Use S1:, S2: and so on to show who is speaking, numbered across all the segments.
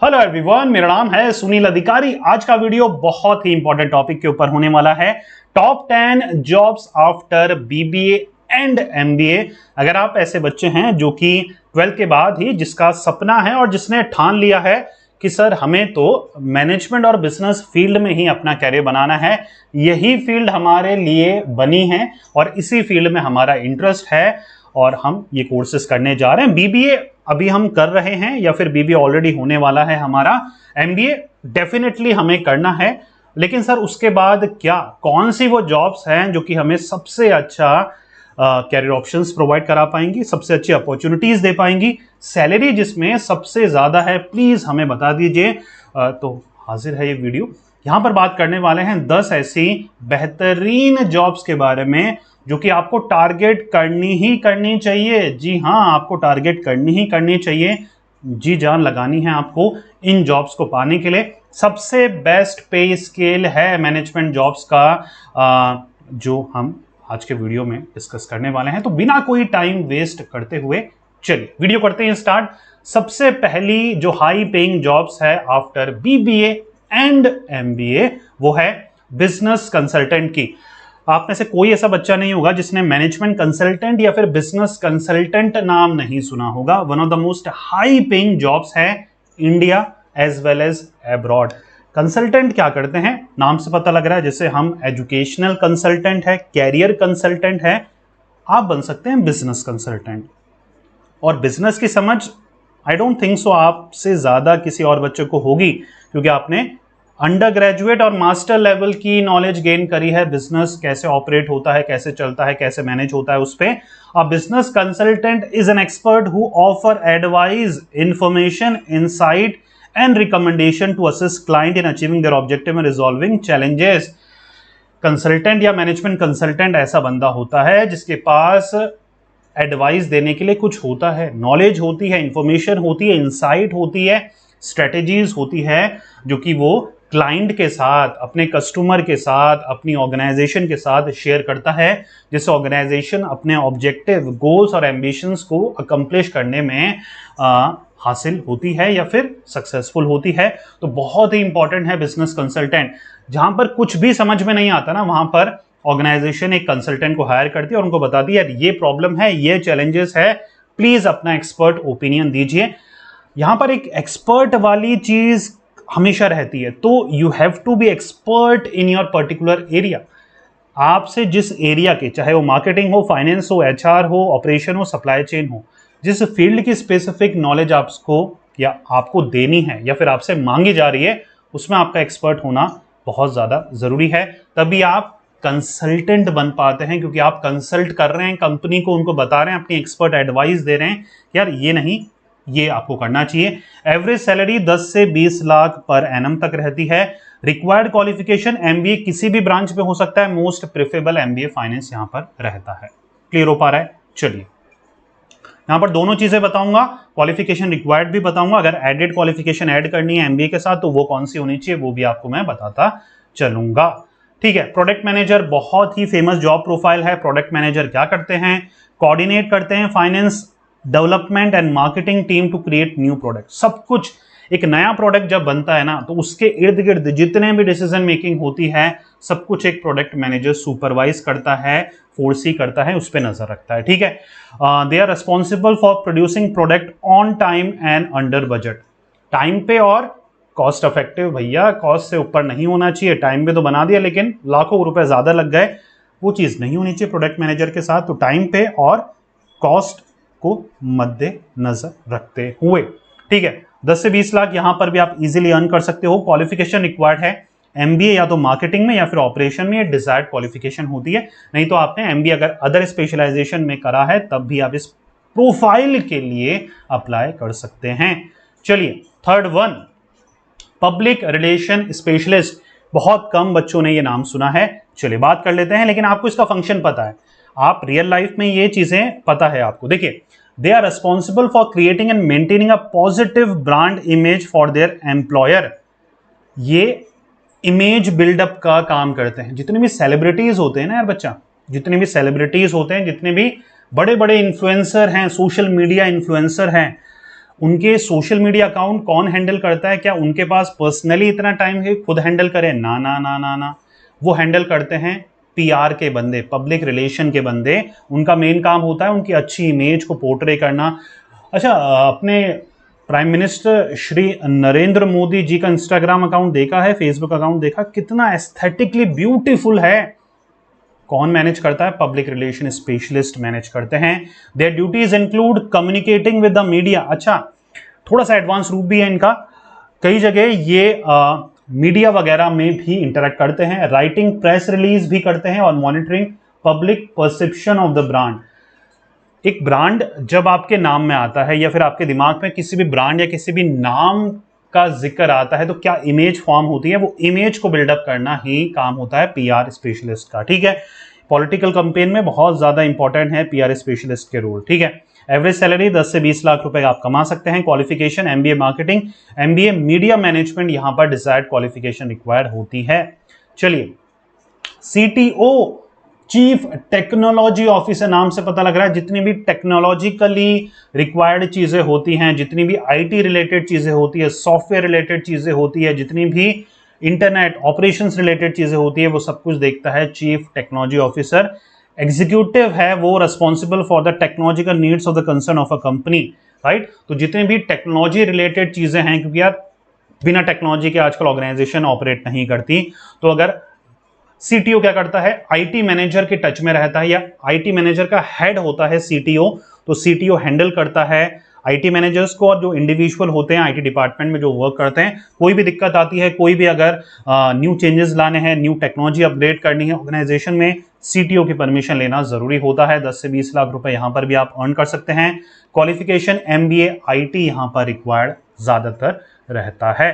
S1: Hello everyone, मेरा नाम है सुनील अधिकारी। आज का वीडियो बहुत ही इंपॉर्टेंट टॉपिक के ऊपर होने वाला है। Top 10 jobs after BBA and MBA. अगर आप ऐसे बच्चे हैं जो कि 12th के बाद ही जिसका सपना है और जिसने ठान लिया है कि सर हमें तो मैनेजमेंट और बिजनेस फील्ड में ही अपना कैरियर बनाना है, यही फील्ड हमारे लिए बनी है और इसी फील्ड में हमारा इंटरेस्ट है और हम ये कोर्सेज करने जा रहे हैं। बीबीए अभी हम कर रहे हैं या फिर बीबीए ऑलरेडी होने वाला है हमारा। एमबीए डेफिनेटली हमें करना है, लेकिन सर उसके बाद क्या, कौन सी वो जॉब्स हैं जो कि हमें सबसे अच्छा कैरियर ऑप्शंस प्रोवाइड करा पाएंगी, सबसे अच्छी अपॉर्चुनिटीज दे पाएंगी, सैलरी जिसमें सबसे ज्यादा है, प्लीज हमें बता दीजिए। तो हाजिर है ये वीडियो। यहां पर बात करने वाले हैं 10 ऐसी बेहतरीन जॉब्स के बारे में जो कि आपको टारगेट करनी ही करनी चाहिए। जी हाँ, आपको टारगेट करनी ही करनी चाहिए, जी जान लगानी है आपको इन जॉब्स को पाने के लिए। सबसे बेस्ट पे स्केल है मैनेजमेंट जॉब्स का, जो हम आज के वीडियो में डिस्कस करने वाले हैं। तो बिना कोई टाइम वेस्ट करते हुए चलिए वीडियो करते हैं स्टार्ट। सबसे पहली जो हाई पेइंग जॉब्स है आफ्टर बीबीए एंड एमबीए वो है बिजनेस कंसल्टेंट की। आप में से कोई ऐसा बच्चा नहीं होगा जिसने मैनेजमेंट कंसल्टेंट या फिर बिजनेस कंसल्टेंट नाम नहीं सुना होगा। One of the most high paying jobs है India as well as abroad. Consultant क्या करते हैं, नाम से पता लग रहा है, जैसे हम एजुकेशनल कंसल्टेंट है, कैरियर कंसल्टेंट है, आप बन सकते हैं बिजनेस कंसल्टेंट। और बिजनेस की समझ आई डोंट थिंक सो आपसे ज्यादा किसी और बच्चे को होगी, क्योंकि आपने अंडर ग्रेजुएट और मास्टर लेवल की नॉलेज गेन करी है। बिजनेस कैसे ऑपरेट होता है, कैसे चलता है, कैसे मैनेज होता है उस पे। A business consultant is an expert who offer advice, information, insight and recommendation to assist client in achieving their objective and resolving challenges. Consultant या मैनेजमेंट कंसल्टेंट ऐसा बंदा होता है जिसके पास एडवाइस देने के लिए कुछ होता है, नॉलेज होती है, इंफॉर्मेशन होती है, इंसाइट होती है, स्ट्रेटेजीज होती है, जो कि वो क्लाइंट के साथ, अपने कस्टमर के साथ, अपनी ऑर्गेनाइजेशन के साथ शेयर करता है, जिससे ऑर्गेनाइजेशन अपने ऑब्जेक्टिव, गोल्स और एम्बिशंस को अकम्प्लिश करने में हासिल होती है या फिर सक्सेसफुल होती है। तो बहुत ही इंपॉर्टेंट है बिजनेस कंसल्टेंट। जहां पर कुछ भी समझ में नहीं आता ना, वहां पर ऑर्गेनाइजेशन एक कंसल्टेंट को हायर करती है और उनको बताती है यार ये प्रॉब्लम है, ये चैलेंजेस है, प्लीज अपना एक्सपर्ट ओपिनियन दीजिए। यहां पर एक एक्सपर्ट वाली चीज हमेशा रहती है, तो you have to be expert in your particular area. आपसे जिस एरिया के, चाहे वो मार्केटिंग हो, फाइनेंस हो, एचआर हो, ऑपरेशन हो, सप्लाई चेन हो, जिस फील्ड की स्पेसिफिक नॉलेज आपको या आपको देनी है या फिर आपसे मांगी जा रही है, उसमें आपका एक्सपर्ट होना बहुत ज्यादा जरूरी है। तभी आप कंसल्टेंट बन पाते हैं, क्योंकि आप कंसल्ट कर रहे हैं कंपनी को, उनको बता रहे हैं, अपनी एक्सपर्ट एडवाइस दे रहे हैं, यार ये नहीं, ये आपको करना चाहिए। एवरेज सैलरी 10 से 20 लाख पर एनम तक रहती है। रिक्वायर्ड क्वालिफिकेशन एमबीए किसी भी ब्रांच में हो सकता है, मोस्ट प्रेफरेबल एमबीए फाइनेंस यहां पर रहता है। क्लियर हो पा रहा है? चलिए यहां पर दोनों चीजें बताऊंगा, क्वालिफिकेशन रिक्वायर्ड भी बताऊंगा। अगर एडेड क्वालिफिकेशन ऐड करनी है एमबीए के साथ तो वो कौन सी होनी चाहिए वो भी आपको मैं बताता चलूंगा। ठीक है, प्रोडक्ट मैनेजर बहुत ही फेमस जॉब प्रोफाइल है। प्रोडक्ट मैनेजर क्या करते हैं? कोऑर्डिनेट करते हैं finance, development and marketing team to create new product. सब कुछ, एक नया प्रोडक्ट जब बनता है ना, तो उसके इर्द गिर्द जितने भी डिसीजन मेकिंग होती है, सब कुछ एक प्रोडक्ट मैनेजर सुपरवाइज करता है, फोर्सी करता है, उस पर नजर रखता है। ठीक है, they are responsible for producing product on time and under budget. Time पे और कॉस्ट इफेक्टिव, भैया कॉस्ट से ऊपर नहीं होना चाहिए। टाइम पे तो बना दिया लेकिन लाखों रुपए ज्यादा लग गए, वो चीज नहीं होनी चाहिए प्रोडक्ट मैनेजर के साथ। तो टाइम पे और कॉस्ट को मद्देनजर रखते हुए, ठीक है, 10 से 20 लाख यहां पर भी आप इजीली अर्न कर सकते हो। क्वालिफिकेशन रिक्वायर्ड है एमबीए या तो मार्केटिंग में या फिर ऑपरेशन में, डिजायर्ड क्वालिफिकेशन होती है। नहीं तो आपने एमबीए अगर अदर स्पेशलाइजेशन में करा है तब भी आप इस प्रोफाइल के लिए अप्लाई कर सकते हैं। चलिए third one, public relation specialist. बहुत कम बच्चों ने यह नाम सुना है, चलिए बात कर लेते हैं, लेकिन आपको इसका फंक्शन पता है, आप रियल लाइफ में ये चीजें पता है आपको। देखिए, they are responsible for creating and maintaining a positive brand image for their employer. ये इमेज बिल्डअप का काम करते हैं। जितने भी सेलिब्रिटीज होते हैं ना यार बच्चा, जितने भी सेलिब्रिटीज होते हैं, जितने भी बड़े बड़े इन्फ्लुएंसर हैं, सोशल मीडिया इन्फ्लुएंसर हैं, उनके सोशल मीडिया अकाउंट कौन हैंडल करता है? क्या उनके पास पर्सनली इतना टाइम है खुद हैंडल करें? ना ना ना ना ना, वो हैंडल करते हैं पीआर के बंदे, पब्लिक रिलेशन के बंदे। उनका मेन काम होता है उनकी अच्छी इमेज को पोर्ट्रे करना। अच्छा, अपने प्राइम मिनिस्टर श्री नरेंद्र मोदी जी का इंस्टाग्राम अकाउंट देखा है, फेसबुक अकाउंट देखा, कितना एस्थेटिकली ब्यूटीफुल है। कौन मैनेज करता है? पब्लिक रिलेशन स्पेशलिस्ट मैनेज करते हैं। Their duties include communicating with the media. अच्छा, थोड़ा सा एडवांस रूप भी है इनका। कई जगह ये मीडिया वगैरह में भी इंटरेक्ट करते हैं, राइटिंग प्रेस रिलीज भी करते हैं और monitoring public perception of the brand. एक ब्रांड जब आपके नाम में आता है या फिर आपके दिमाग में किसी भी ब्रांड या किसी भी नाम का जिक्र आता है तो क्या इमेज फॉर्म होती है? वो इमेज को बिल्डअप करना ही काम होता है पीआर स्पेशलिस्ट का। ठीक है, पॉलिटिकल कैंपेन में बहुत ज्यादा इंपॉर्टेंट है पीआर स्पेशलिस्ट के रोल। ठीक है, एवरेज सैलरी 10 से 20 लाख रुपए आप कमा सकते हैं। Qualification MBA marketing, MBA media management, यहां पर डिजायर्ड क्वालिफिकेशन रिक्वायर्ड होती है। चलिए, सीटीओ चीफ टेक्नोलॉजी ऑफिसर, नाम से पता लग रहा है जितनी भी टेक्नोलॉजिकली रिक्वायर्ड चीजें होती हैं, जितनी भी आईटी रिलेटेड चीजें होती है, सॉफ्टवेयर रिलेटेड चीजें होती है, जितनी भी इंटरनेट ऑपरेशंस रिलेटेड चीजें होती है, वो सब कुछ देखता है चीफ टेक्नोलॉजी ऑफिसर। एग्जीक्यूटिव है वो responsible for the technological needs of the concern of a company, right. तो जितनी भी टेक्नोलॉजी रिलेटेड चीजें हैं, क्योंकि यार बिना टेक्नोलॉजी के आजकल ऑर्गेनाइजेशन ऑपरेट नहीं करती, तो अगर सीटीओ क्या करता है, आईटी मैनेजर के टच में रहता है या आईटी मैनेजर का हेड होता है सीटीओ, तो सीटीओ हैंडल करता है आईटी मैनेजर्स को और जो इंडिविजुअल होते हैं आईटी डिपार्टमेंट में जो वर्क करते हैं। कोई भी दिक्कत आती है, कोई भी अगर न्यू चेंजेस लाने हैं, न्यू टेक्नोलॉजी अपडेट करनी है ऑर्गेनाइजेशन में, सीटीओ की परमिशन लेना जरूरी होता है। 10 से 20 लाख रुपए यहां पर भी आप अर्न कर सकते हैं। क्वालिफिकेशन एमबीए आईटी यहां पर रिक्वायर्ड ज्यादातर रहता है।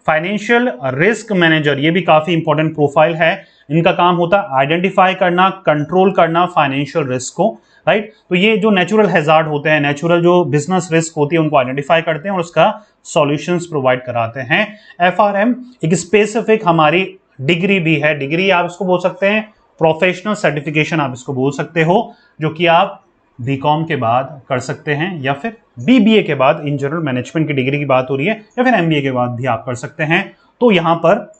S1: फाइनेंशियल रिस्क मैनेजर, ये भी काफी इंपॉर्टेंट प्रोफाइल है। इनका काम होता है आइडेंटिफाई करना, कंट्रोल करना फाइनेंशियल रिस्क को, राइट। तो ये जो नेचुरल हैजार्ड होते हैं, नेचुरल जो बिजनेस रिस्क होती है, उनको आइडेंटिफाई करते हैं और उसका सॉल्यूशंस प्रोवाइड कराते हैं। एफआरएम एक स्पेसिफिक हमारी डिग्री भी है, डिग्री आप इसको बोल सकते हैं, प्रोफेशनल सर्टिफिकेशन आप इसको बोल सकते हो, जो कि आप बीकॉम के बाद कर सकते हैं या फिर बीबीए के बाद, इन जनरल मैनेजमेंट की डिग्री की बात हो रही है, या फिर एमबीए के बाद भी आप कर सकते हैं। तो यहां पर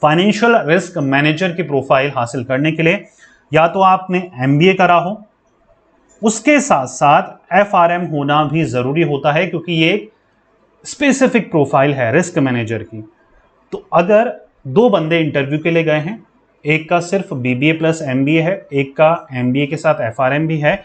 S1: फाइनेंशियल रिस्क मैनेजर की प्रोफाइल हासिल करने के लिए या तो आपने एमबीए करा हो, उसके साथ साथ एफआरएम होना भी जरूरी होता है, क्योंकि ये एक स्पेसिफिक प्रोफाइल है रिस्क मैनेजर की। तो अगर दो बंदे इंटरव्यू के लिए गए हैं, एक का सिर्फ बीबीए प्लस एमबीए है, एक का एमबीए के साथ एफआरएम भी है,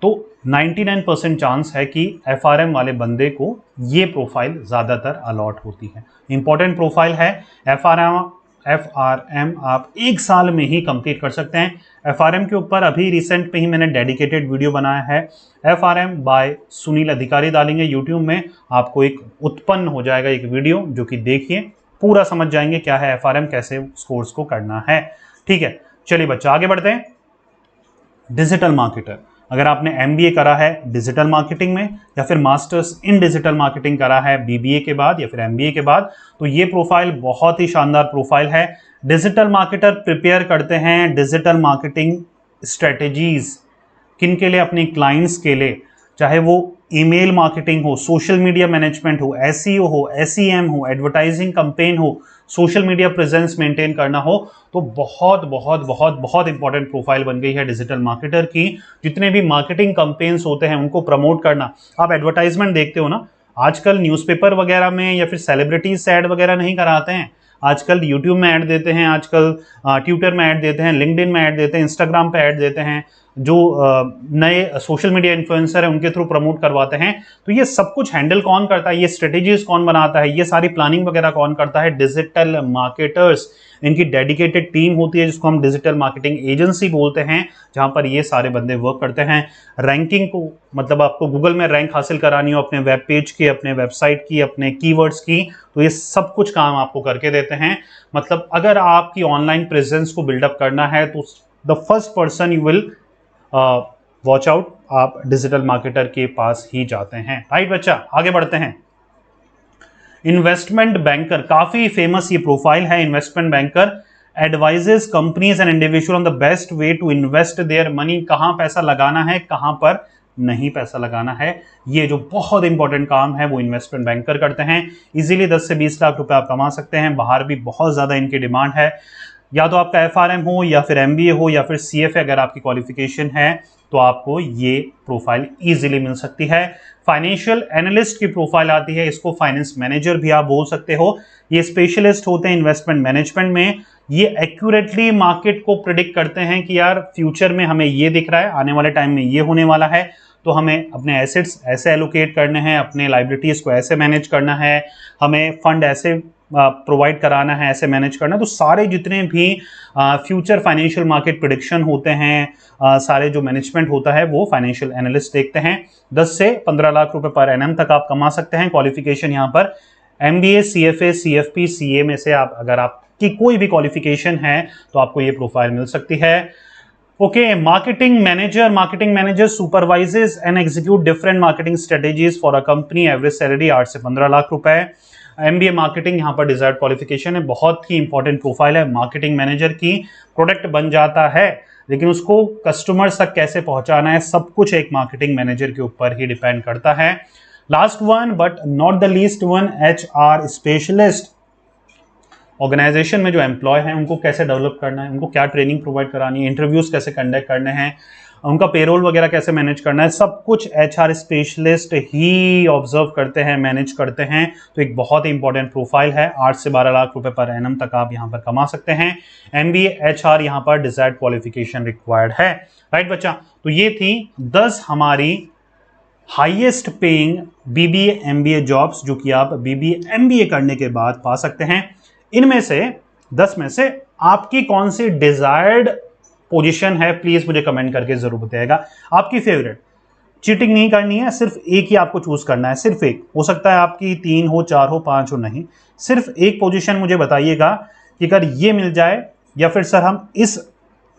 S1: तो 99% चांस है कि एफआरएम वाले बंदे को ये प्रोफाइल ज्यादातर अलॉट होती है। इंपॉर्टेंट प्रोफाइल है। एफआरएम आप 1 साल में ही कंप्लीट कर सकते हैं। एफआरएम के ऊपर अभी रिसेंट में ही मैंने डेडिकेटेड वीडियो बनाया है, एफआरएम बाय सुनील अधिकारी, डालेंगे यूट्यूब में, आपको एक उत्पन्न हो जाएगा एक वीडियो, जो कि देखिए पूरा समझ जाएंगे क्या है एफआरएम, कैसे उस कोर्स को करना है। ठीक है, चलिए बच्चा आगे बढ़ते हैं। डिजिटल मार्केटर, अगर आपने एमबीए करा है डिजिटल मार्केटिंग में या फिर मास्टर्स इन डिजिटल मार्केटिंग करा है बीबीए के बाद या फिर एमबीए के बाद, तो ये प्रोफाइल बहुत ही शानदार प्रोफाइल है। डिजिटल मार्केटर प्रिपेयर करते हैं डिजिटल मार्केटिंग स्ट्रेटेजीज, किन के लिए? अपने क्लाइंट्स के लिए, चाहे वो ईमेल मार्केटिंग हो, सोशल मीडिया मैनेजमेंट हो, एसईओ हो, एसईएम हो, एडवर्टाइजिंग कैंपेन हो, सोशल मीडिया प्रेजेंस मेंटेन करना हो, तो बहुत बहुत बहुत बहुत इंपॉर्टेंट प्रोफाइल बन गई है डिजिटल मार्केटर की। जितने भी मार्केटिंग कैंपेन्स होते हैं उनको प्रमोट करना। आप एडवर्टाइजमेंट देखते हो ना, आजकल न्यूज़पेपर वगैरह में या फिर सेलिब्रिटीज से ऐड वगैरह नहीं कराते हैं, आजकल यूट्यूब में ऐड देते हैं, आजकल ट्विटर में ऐड देते हैं, लिंक्डइन में ऐड देते हैं, इंस्टाग्राम पे ऐड देते हैं, जो नए सोशल मीडिया इन्फ्लुएंसर है उनके थ्रू प्रमोट करवाते हैं। तो ये सब कुछ हैंडल कौन करता है, ये स्ट्रेटेजीज कौन बनाता है, ये सारी प्लानिंग वगैरह कौन करता है? Digital marketers. इनकी डेडिकेटेड टीम होती है जिसको हम डिजिटल मार्केटिंग एजेंसी बोलते हैं, जहां पर ये सारे बंदे वर्क करते हैं। रैंकिंग को, मतलब आपको गूगल में रैंक हासिल करानी हो अपने वेब पेज की, अपने वेबसाइट की, अपने कीवर्ड्स की, तो ये सब कुछ काम आपको करके देते हैं। मतलब अगर आपकी ऑनलाइन प्रेजेंस को बिल्डअप करना है तो the first person you will watch out, आप डिजिटल मार्केटर के पास ही जाते हैं, राइट बच्चा। आगे बढ़ते हैं। इन्वेस्टमेंट बैंकर, काफी फेमस ये प्रोफाइल है। Investment banker advises companies and individual on the best way to invest their money, कहां पैसा लगाना है, कहां पर नहीं पैसा लगाना है। ये जो बहुत इंपॉर्टेंट काम है वो इन्वेस्टमेंट बैंकर करते हैं। इजीली 10 से 20 लाख रुपए आप कमा सकते हैं। बाहर भी बहुत ज़्यादा इनकी डिमांड है। या तो आपका FRM हो या फिर MBA हो या फिर CFA अगर आपकी क्वालिफिकेशन है तो आपको ये प्रोफाइल इजीली मिल सकती है। फाइनेंशियल एनालिस्ट की प्रोफाइल आती है, इसको फाइनेंस मैनेजर भी आप बोल सकते हो। ये स्पेशलिस्ट होते हैं इन्वेस्टमेंट मैनेजमेंट में। ये एक्यूरेटली मार्केट को प्रिडिक्ट करते हैं कि यार फ्यूचर में हमें ये दिख रहा है, आने वाले टाइम में ये होने वाला है, तो हमें अपने एसेट्स ऐसे एलोकेट करने हैं, अपने लाइबिलिटीज को ऐसे मैनेज करना है, हमें फंड ऐसे प्रोवाइड कराना है, ऐसे मैनेज करना है। तो सारे जितने भी फ्यूचर फाइनेंशियल मार्केट प्रिडिक्शन होते हैं, सारे जो मैनेजमेंट होता है वो फाइनेंशियल एनालिस्ट देखते हैं। 10 से 15 लाख रुपए पर एनएम तक आप कमा सकते हैं। क्वालिफिकेशन यहाँ पर MBA, CFA, CFP, CA में से आप अगर आपकी कोई भी क्वालिफिकेशन है तो आपको ये प्रोफाइल मिल सकती है। Okay, marketing manager supervises and execute different marketing strategies for a company. Average salary 8 से 15 लाख रुपए। MBA मार्केटिंग यहाँ पर डिजायर्ड क्वालिफिकेशन है। बहुत ही इंपॉर्टेंट प्रोफाइल है मार्केटिंग मैनेजर की। प्रोडक्ट बन जाता है लेकिन उसको कस्टमर्स तक कैसे पहुंचाना है, सब कुछ एक मार्केटिंग मैनेजर के ऊपर ही डिपेंड करता है। Last one but not the least one, HR specialist. Organisation में जो एम्प्लॉय हैं उनको कैसे डेवलप करना है, उनको क्या ट्रेनिंग प्रोवाइड करानी है, इंटरव्यूज कैसे कंडक्ट करने हैं, उनका पेरोल वगैरह कैसे मैनेज करना है, सब कुछ HR स्पेशलिस्ट ही ऑब्जर्व करते हैं, मैनेज करते हैं। तो एक बहुत ही इंपॉर्टेंट प्रोफाइल है। 8 से 12 लाख रुपए पर एनम तक आप यहाँ पर कमा सकते हैं। MBA HR यहाँ पर डिजायर्ड क्वालिफिकेशन रिक्वायर्ड है। राइट बच्चा, तो ये थी 10 हमारी highest paying BBA MBA jobs जो कि आप BBA MBA करने के बाद पा सकते हैं। इनमें से 10 में से आपकी कौन सी डिजायर्ड पोजीशन है, प्लीज मुझे कमेंट करके जरूर बताइएगा। आपकी फेवरेट, चीटिंग नहीं करनी है, सिर्फ एक ही आपको चूज करना है, सिर्फ एक। हो सकता है आपकी 3 हो, 4 हो, 5 हो, नहीं, सिर्फ एक पोजीशन मुझे बताइएगा कि अगर ये मिल जाए या फिर सर हम इस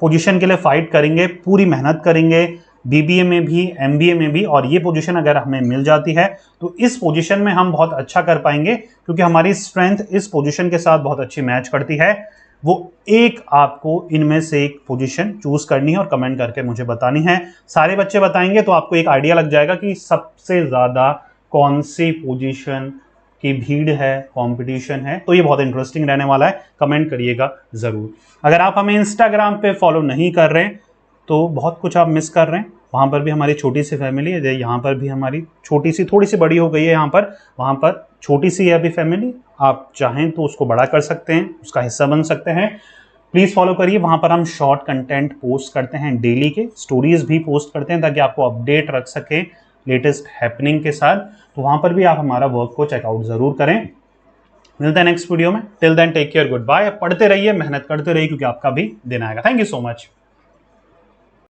S1: पोजीशन के लिए फाइट करेंगे, पूरी मेहनत करेंगे BBA में भी MBA में भी, और ये पोजीशन अगर हमें मिल जाती है तो इस पोजीशन में हम बहुत अच्छा कर पाएंगे क्योंकि हमारी स्ट्रेंथ इस पोजीशन के साथ बहुत अच्छी मैच करती है। वो एक आपको इनमें से एक पोजीशन चूज करनी है और कमेंट करके मुझे बतानी है। सारे बच्चे बताएंगे तो आपको एक आइडिया लग जाएगा कि सबसे ज़्यादा कौन सी पोजीशन की भीड़ है, कंपटीशन है। तो ये बहुत इंटरेस्टिंग रहने वाला है, कमेंट करिएगा ज़रूर। अगर आप हमें इंस्टाग्राम पे फॉलो नहीं कर रहे हैं तो बहुत कुछ आप मिस कर रहे हैं। वहाँ पर भी हमारी छोटी सी फैमिली है, यहाँ पर भी हमारी छोटी सी, थोड़ी सी बड़ी हो गई है यहाँ पर, वहाँ पर छोटी सी है अभी फैमिली। आप चाहें तो उसको बड़ा कर सकते हैं, उसका हिस्सा बन सकते हैं। प्लीज़ फॉलो करिए। वहाँ पर हम शॉर्ट कंटेंट पोस्ट करते हैं, डेली के स्टोरीज भी पोस्ट करते हैं ताकि आपको अपडेट रख सकें लेटेस्ट हैपनिंग के साथ। तो वहाँ पर भी आप हमारा वर्क को चेकआउट ज़रूर करें। मिलते हैं नेक्स्ट वीडियो में। Till then take care, good bye. पढ़ते रहिए, मेहनत करते रहिए क्योंकि आपका भी दिन आएगा। Thank you so much.